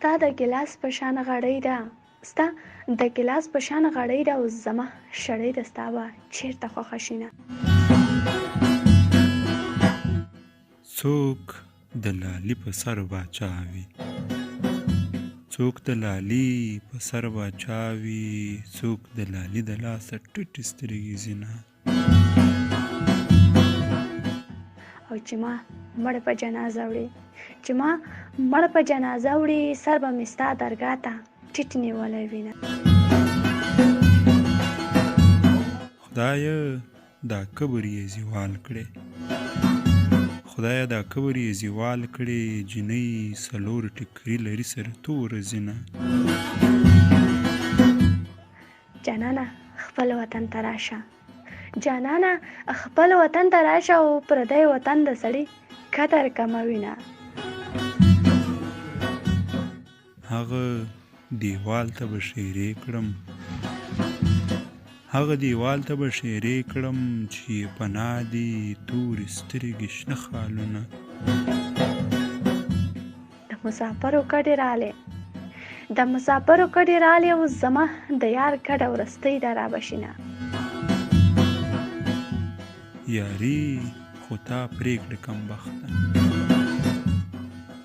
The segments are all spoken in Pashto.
ستا د ګلاس په شان غړۍ ده، ستا د ګلاس په شان غړۍ ده، اوس زما شړۍ ده، ستا به چېرته خوښه شینه. څوک د لالي په سر باچا وي، څوک د لالي په سر باچا وي، څوک د لالي د لاسه ټیټې سترګې ځینه. او چې ما مړ په جنازه وړي، چې ما مړ په جنازه وړي، سر به مې ستا درګاه ته ټیټ نیولی وینه. خدایه دا کبر یې زیوال کړې، خدایه دا کبر یې زیوال کړې، جنۍ څلور ټیکري لري سره توره زینه. جانانه خپل وطن ته راشه، جانانه خپل وطن ته راشه، او پردی وطن د سړي قدر کموینه. هغه دیوال ته به شیرې کړم، هغه دیوال ته به شیرې کړم، چې پناه دي تورې سترګې شنه خالونه. د مسافرو کډې رالې، د مسافرو کډې رالې، اوس زما د یار کډه ورستۍ ده رابشینه. یاري خو تا پرېکړه کم بخته،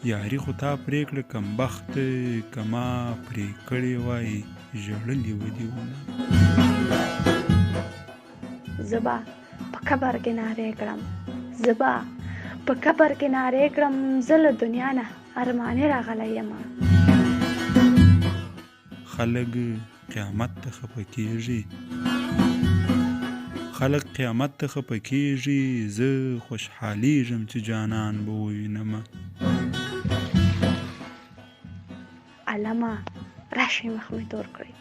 یاري خو تا پرېکړه کم بخته، که ما پرې کړې وای ژړلې و دې ونه. زه به په قبر کې نارې کړم، زه به په قبر کې نارې کړم، زه له دنیا نه ارمانې راغلی یم. خلک قیامت ته خفه کېږي، خلک قیامت ته خفه کېږي، زه خوشحالیږم چې جانان به ووینمه. علمه راشئ مخ مې تور کړئ،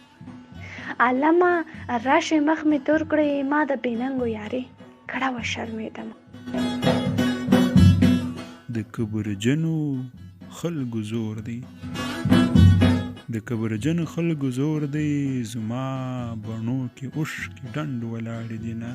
علمه راشئ مخ مې تور کړئ، ما د بېننګو یاري کړه وشرمېدم. د کبرجنو خلکو زور دی، د کبرجنو خلکو زور دی، زما بڼو کې اوښکې ډنډ ولاړې دي نه.